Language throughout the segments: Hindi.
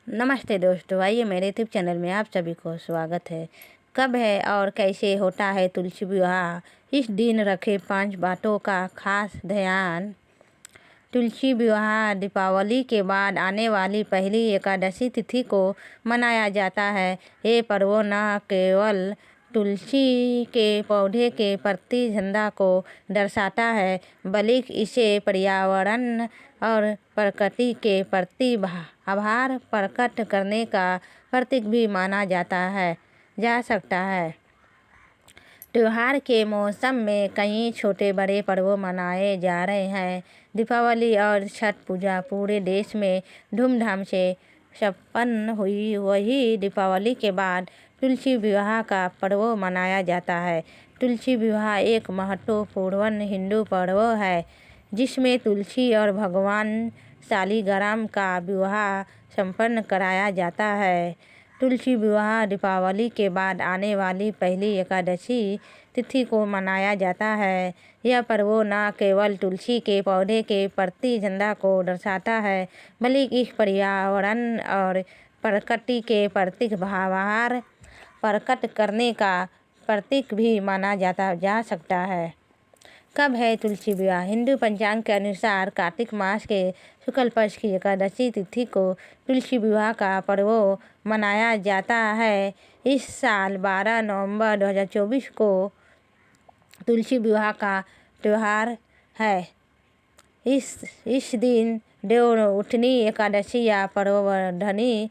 नमस्ते दोस्तों, आइए मेरे यूट्यूब चैनल में आप सभी को स्वागत है। कब है और कैसे होता है तुलसी विवाह, इस दिन रखे 5 बातों का खास ध्यान। तुलसी विवाह दीपावली के बाद आने वाली पहली एकादशी तिथि को मनाया जाता है। ये पर्व न केवल तुलसी के पौधे के प्रति श्रद्धा को दर्शाता है, बल्कि इसे पर्यावरण और प्रकृति के प्रति आभार प्रकट करने का प्रतीक भी माना जा सकता है। त्योहार के मौसम में कई छोटे बड़े पर्व मनाए जा रहे हैं। दीपावली और छठ पूजा पूरे देश में धूमधाम से संपन्न हुई। वही दीपावली के बाद तुलसी विवाह का पर्व मनाया जाता है। तुलसी विवाह एक महत्वपूर्ण हिंदू पर्व है, जिसमें तुलसी और भगवान शालिग्राम का विवाह संपन्न कराया जाता है। तुलसी विवाह दीपावली के बाद आने वाली पहली एकादशी तिथि को मनाया जाता है। यह पर्व न केवल तुलसी के पौधे के प्रति श्रद्धा को दर्शाता है, बल्कि इस पर्यावरण और प्रकृति के प्रति आभार प्रकट करने का प्रतीक भी माना जा सकता है। कब है तुलसी विवाह? हिंदू पंचांग के अनुसार कार्तिक मास के शुक्ल पक्ष की एकादशी तिथि को तुलसी विवाह का पर्व मनाया जाता है। इस साल 12 नवंबर 2024 को तुलसी विवाह का त्यौहार है। इस दिन देव उठनी एकादशी या पर्वधनी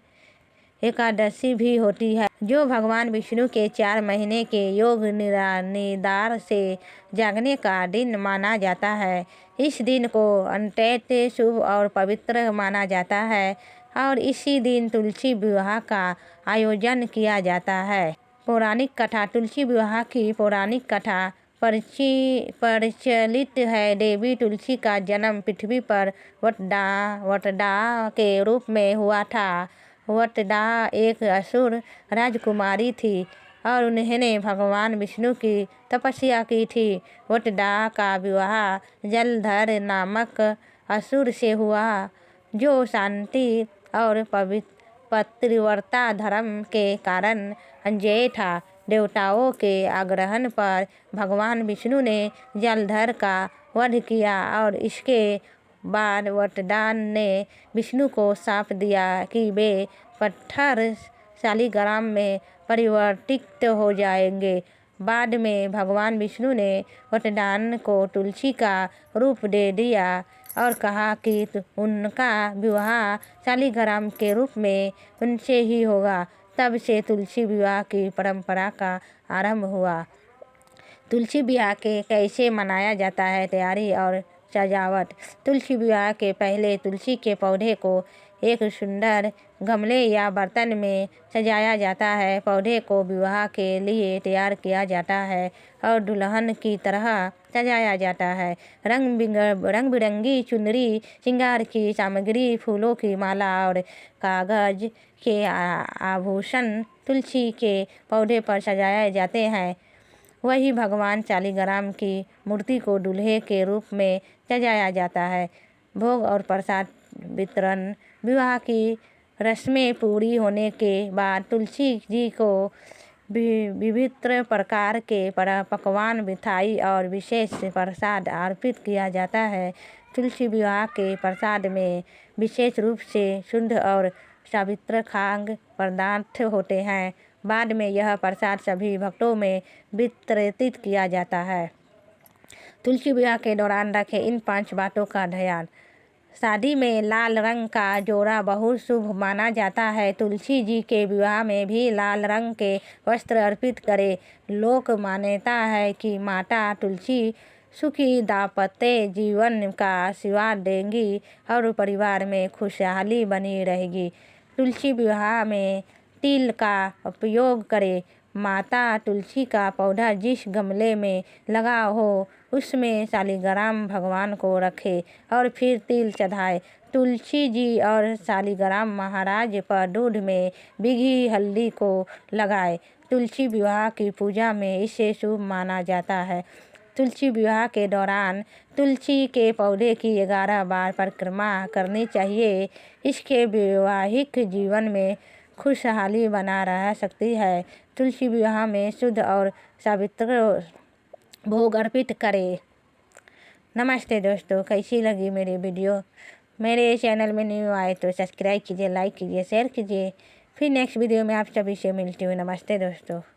एकादशी भी होती है, जो भगवान विष्णु के 4 महीने के योग निद्रा से जागने का दिन माना जाता है। इस दिन को अत्यंत शुभ और पवित्र माना जाता है और इसी दिन तुलसी विवाह का आयोजन किया जाता है। पौराणिक कथा। तुलसी विवाह की पौराणिक कथा प्रचलित है। देवी तुलसी का जन्म पृथ्वी पर वटदा के रूप में हुआ था। वटदा एक असुर राजकुमारी थी और उन्होंने भगवान विष्णु की तपस्या की थी। वटदा का विवाह जलधर नामक असुर से हुआ, जो शांति और पतिव्रता धर्म के कारण अजेय था। देवताओं के आग्रह पर भगवान विष्णु ने जलधर का वध किया और इसके बाद वटदा ने विष्णु को शाप दिया कि वे पत्थर शालिग्राम में परिवर्तित हो जाएंगे। बाद में भगवान विष्णु ने वटदा को तुलसी का रूप दे दिया और कहा कि उनका विवाह शालिग्राम के रूप में उनसे ही होगा। तब से तुलसी विवाह की परंपरा का आरंभ हुआ। तुलसी विवाह के कैसे मनाया जाता है? तैयारी और सजावट। तुलसी विवाह के पहले तुलसी के पौधे को एक सुंदर गमले या बर्तन में सजाया जाता है। पौधे को विवाह के लिए तैयार किया जाता है और दुल्हन की तरह सजाया जाता है। रंग बिरंगी चुनरी, श्रृंगार की सामग्री, फूलों की माला और कागज के आभूषण तुलसी के पौधे पर सजाए जाते हैं। वही भगवान शालिग्राम की मूर्ति को दूल्हे के रूप में सजाया जाता है। भोग और प्रसाद वितरण। विवाह की रस्में पूरी होने के बाद तुलसी जी को विभिन्न प्रकार के पकवान, मिठाई और विशेष प्रसाद अर्पित किया जाता है। तुलसी विवाह के प्रसाद में विशेष रूप से शुद्ध और पवित्र खाद्य पदार्थ होते हैं। बाद में यह प्रसाद सभी भक्तों में वितरित किया जाता है। तुलसी विवाह के दौरान रखें इन 5 बातों का ध्यान। शादी में लाल रंग का जोड़ा बहुत शुभ माना जाता है। तुलसी जी के विवाह में भी लाल रंग के वस्त्र अर्पित करें। लोक मान्यता है कि माता तुलसी सुखी दाम्पत्य जीवन का आशीर्वाद देंगी और परिवार में खुशहाली बनी रहेगी। तुलसी विवाह में तिल का उपयोग करें। माता तुलसी का पौधा जिस गमले में लगा हो उसमें शालिग्राम भगवान को रखें और फिर तिल चढ़ाएं। तुलसी जी और शालिग्राम महाराज पर दूध में भीगी हल्दी को लगाएं। तुलसी विवाह की पूजा में इसे शुभ माना जाता है। तुलसी विवाह के दौरान तुलसी के पौधे की 11 बार परिक्रमा करनी चाहिए। इसके वैवाहिक जीवन में खुशहाली बना रह सकती है। तुलसी विवाह में शुद्ध और पवित्र भोग अर्पित करें। नमस्ते दोस्तों, कैसी लगी मेरी वीडियो? मेरे चैनल में न्यू आए तो सब्सक्राइब कीजिए, लाइक कीजिए, शेयर कीजिए। फिर नेक्स्ट वीडियो में आप सभी से मिलती हूँ। नमस्ते दोस्तों।